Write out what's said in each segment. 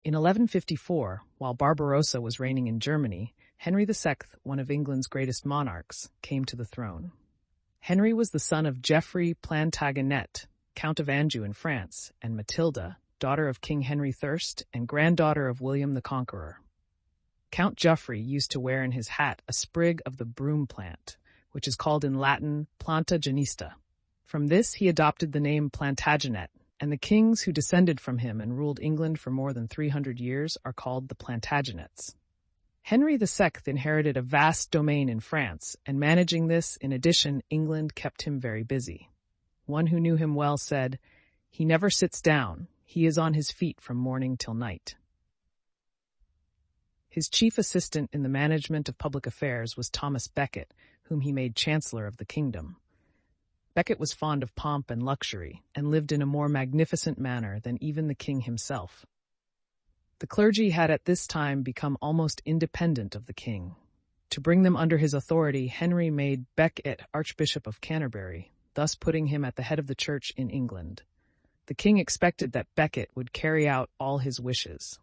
In 1154, while Barbarossa was reigning in Germany, Henry II, one of England's greatest monarchs, came to the throne. Henry was the son of Geoffrey Plantagenet, Count of Anjou in France, and Matilda, daughter of King Henry I and granddaughter of William the Conqueror. Count Geoffrey used to wear in his hat a sprig of the broom plant, which is called in Latin Plantagenista. From this he adopted the name Plantagenet, and the kings who descended from him and ruled England for more than 300 years are called the Plantagenets. Henry II inherited a vast domain in France, and managing this, in addition, England kept him very busy. One who knew him well said, "He never sits down. He is on his feet from morning till night." His chief assistant in the management of public affairs was Thomas Becket, whom he made Chancellor of the kingdom. Becket was fond of pomp and luxury, and lived in a more magnificent manner than even the king himself. The clergy had at this time become almost independent of the king. To bring them under his authority, Henry made Becket Archbishop of Canterbury, thus putting him at the head of the church in England. The king expected that Becket would carry out all his wishes.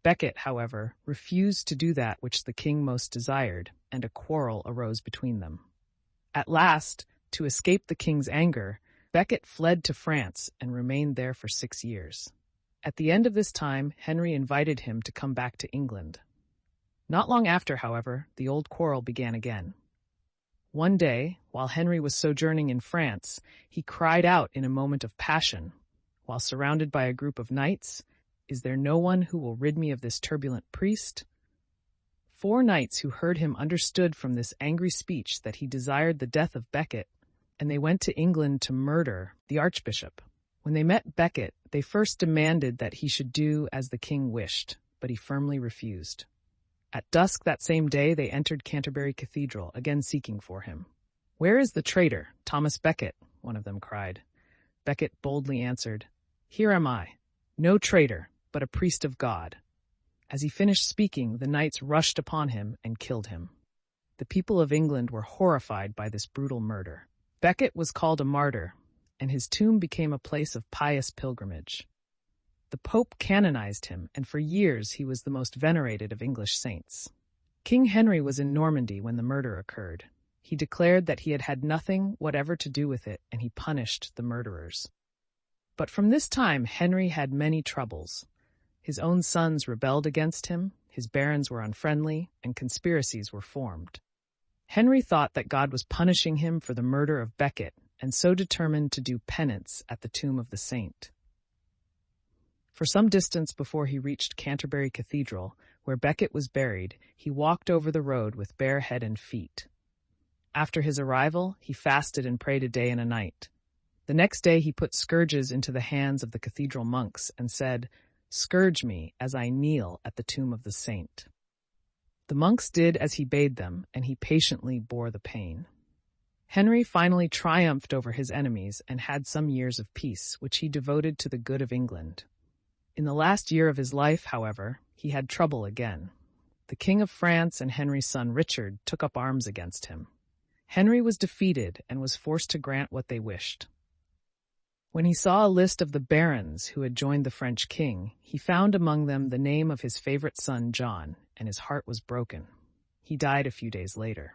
Becket, however, refused to do that which the king most desired, and a quarrel arose between them. At last, to escape the king's anger, Becket fled to France and remained there for 6 years. At the end of this time, Henry invited him to come back to England. Not long after, however, the old quarrel began again. One day, while Henry was sojourning in France, he cried out in a moment of passion, while surrounded by a group of knights, "Is there no one who will rid me of this turbulent priest?" 4 knights who heard him understood from this angry speech that he desired the death of Becket, and they went to England to murder the archbishop. When they met Becket, they first demanded that he should do as the king wished, but he firmly refused. At dusk that same day they entered Canterbury Cathedral, again seeking for him. "Where is the traitor, Thomas Becket?" one of them cried. Becket boldly answered, "Here am I, no traitor, but a priest of God." As he finished speaking, the knights rushed upon him and killed him. The people of England were horrified by this brutal murder. Becket was called a martyr, and his tomb became a place of pious pilgrimage. The Pope canonized him, and for years he was the most venerated of English saints. King Henry was in Normandy when the murder occurred. He declared that he had had nothing whatever to do with it, and he punished the murderers. But from this time, Henry had many troubles. His own sons rebelled against him, his barons were unfriendly, and conspiracies were formed. Henry thought that God was punishing him for the murder of Becket, and so determined to do penance at the tomb of the saint. For some distance before he reached Canterbury Cathedral, where Becket was buried, he walked over the road with bare head and feet. After his arrival, he fasted and prayed a day and a night. The next day he put scourges into the hands of the cathedral monks and said, "Scourge me as I kneel at the tomb of the saint." The monks did as he bade them, and he patiently bore the pain. Henry finally triumphed over his enemies and had some years of peace, which he devoted to the good of England. In the last year of his life, however, he had trouble again. The King of France and Henry's son Richard took up arms against him. Henry was defeated and was forced to grant what they wished. When he saw a list of the barons who had joined the French king, he found among them the name of his favorite son John, and his heart was broken. He died a few days later.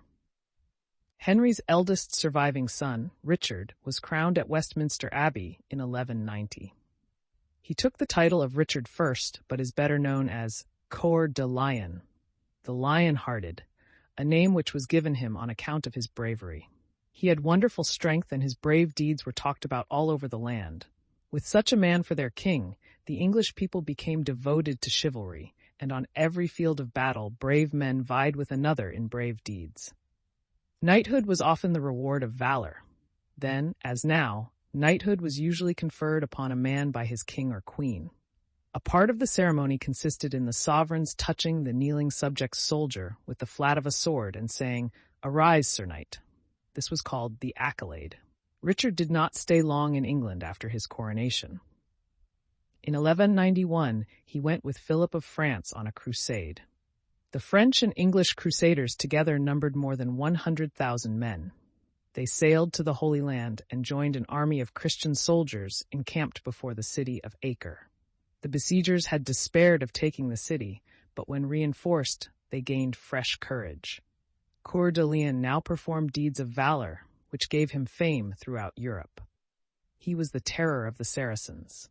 Henry's eldest surviving son, Richard, was crowned at Westminster Abbey in 1190. He took the title of Richard I, but is better known as Coeur de Lion, the lion-hearted, a name which was given him on account of his bravery. He had wonderful strength, and his brave deeds were talked about all over the land. With such a man for their king, the English people became devoted to chivalry, and on every field of battle brave men vied with another in brave deeds. Knighthood was often the reward of valor. Then, as now, knighthood was usually conferred upon a man by his king or queen. A part of the ceremony consisted in the sovereigns touching the kneeling subject's soldier with the flat of a sword and saying, "Arise, Sir Knight." This was called the accolade. Richard did not stay long in England after his coronation. In 1191, he went with Philip of France on a crusade. The French and English crusaders together numbered more than 100,000 men. They sailed to the Holy Land and joined an army of Christian soldiers encamped before the city of Acre. The besiegers had despaired of taking the city, but when reinforced, they gained fresh courage. Coeur de Lion now performed deeds of valor, which gave him fame throughout Europe. He was the terror of the Saracens.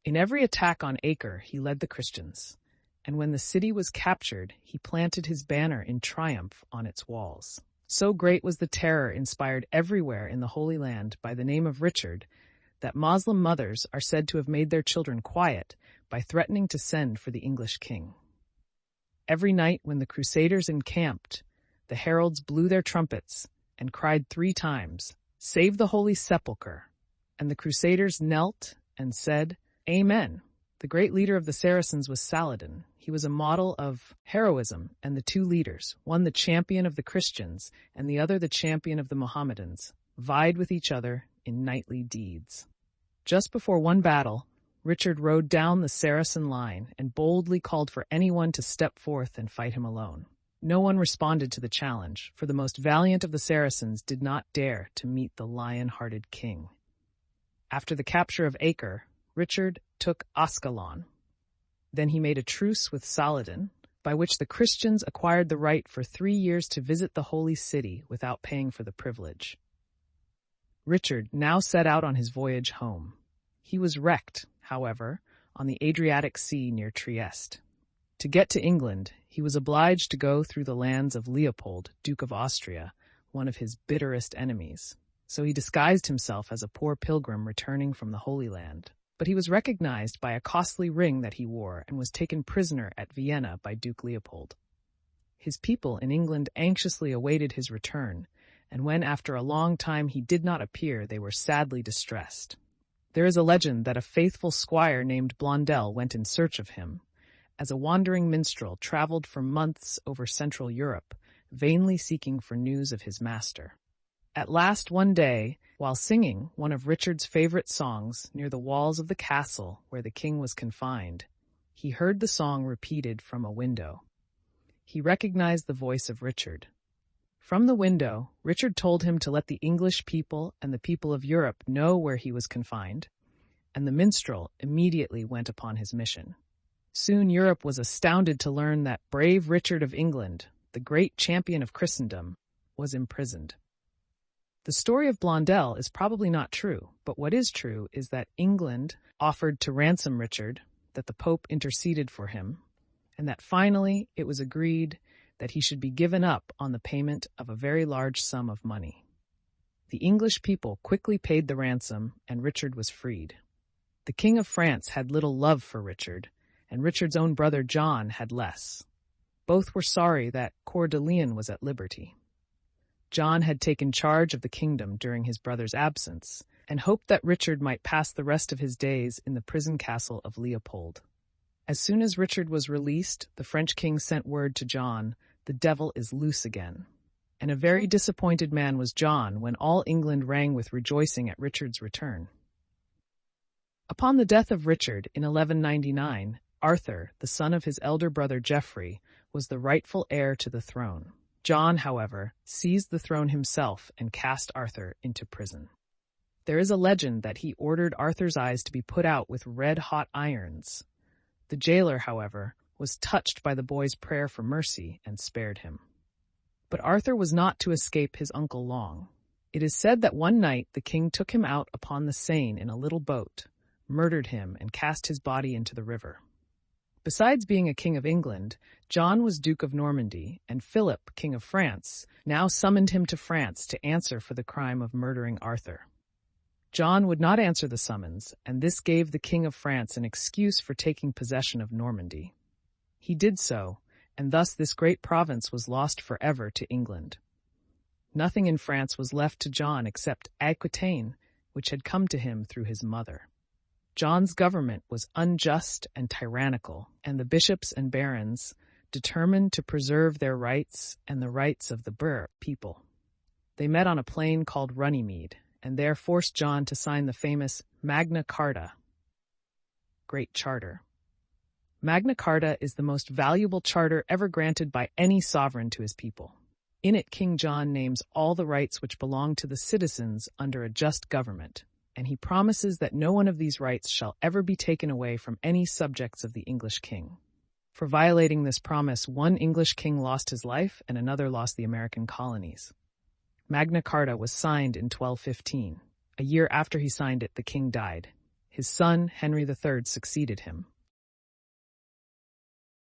In every attack on Acre, he led the Christians, and when the city was captured, he planted his banner in triumph on its walls. So great was the terror inspired everywhere in the Holy Land by the name of Richard that Moslem mothers are said to have made their children quiet by threatening to send for the English king. Every night when the Crusaders encamped, the heralds blew their trumpets and cried 3 times, "Save the Holy Sepulchre," and the Crusaders knelt and said, "Amen." The great leader of the Saracens was Saladin. He was a model of heroism, and the 2 leaders, one the champion of the Christians and the other the champion of the Mohammedans, vied with each other in knightly deeds. Just before one battle, Richard rode down the Saracen line and boldly called for anyone to step forth and fight him alone. No one responded to the challenge, for the most valiant of the Saracens did not dare to meet the lion-hearted king. After the capture of Acre, Richard took Ascalon. Then he made a truce with Saladin, by which the Christians acquired the right for 3 years to visit the Holy City without paying for the privilege. Richard now set out on his voyage home. He was wrecked, however, on the Adriatic Sea near Trieste. To get to England, he was obliged to go through the lands of Leopold, Duke of Austria, one of his bitterest enemies. So he disguised himself as a poor pilgrim returning from the Holy Land. But he was recognized by a costly ring that he wore and was taken prisoner at Vienna by Duke Leopold. His people in England anxiously awaited his return, and when after a long time he did not appear, they were sadly distressed. There is a legend that a faithful squire named Blondel went in search of him, as a wandering minstrel traveled for months over Central Europe, vainly seeking for news of his master. At last one day, while singing one of Richard's favorite songs near the walls of the castle where the king was confined, he heard the song repeated from a window. He recognized the voice of Richard. From the window, Richard told him to let the English people and the people of Europe know where he was confined, and the minstrel immediately went upon his mission. Soon Europe was astounded to learn that brave Richard of England, the great champion of Christendom, was imprisoned. The story of Blondel is probably not true, but what is true is that England offered to ransom Richard, that the Pope interceded for him, and that finally it was agreed that he should be given up on the payment of a very large sum of money. The English people quickly paid the ransom, and Richard was freed. The King of France had little love for Richard, and Richard's own brother John had less. Both were sorry that Coeur de Lion was at liberty. John had taken charge of the kingdom during his brother's absence, and hoped that Richard might pass the rest of his days in the prison castle of Leopold. As soon as Richard was released, the French king sent word to John, "The devil is loose again." And a very disappointed man was John when all England rang with rejoicing at Richard's return. Upon the death of Richard in 1199, Arthur, the son of his elder brother Geoffrey, was the rightful heir to the throne. John, however, seized the throne himself and cast Arthur into prison. There is a legend that he ordered Arthur's eyes to be put out with red-hot irons. The jailer, however, was touched by the boy's prayer for mercy and spared him. But Arthur was not to escape his uncle long. It is said that one night the king took him out upon the Seine in a little boat, murdered him, and cast his body into the river. Besides being a king of England, John was Duke of Normandy, and Philip, king of France, now summoned him to France to answer for the crime of murdering Arthur. John would not answer the summons, and this gave the king of France an excuse for taking possession of Normandy. He did so, and thus this great province was lost forever to England. Nothing in France was left to John except Aquitaine, which had come to him through his mother. John's government was unjust and tyrannical, and the bishops and barons determined to preserve their rights and the rights of the Boer people. They met on a plain called Runnymede, and there forced John to sign the famous Magna Carta, Great Charter. Magna Carta is the most valuable charter ever granted by any sovereign to his people. In it, King John names all the rights which belong to the citizens under a just government, and he promises that no one of these rights shall ever be taken away from any subjects of the English king. For violating this promise, one English king lost his life and another lost the American colonies. Magna Carta was signed in 1215. A year after he signed it, the king died. His son, Henry III, succeeded him.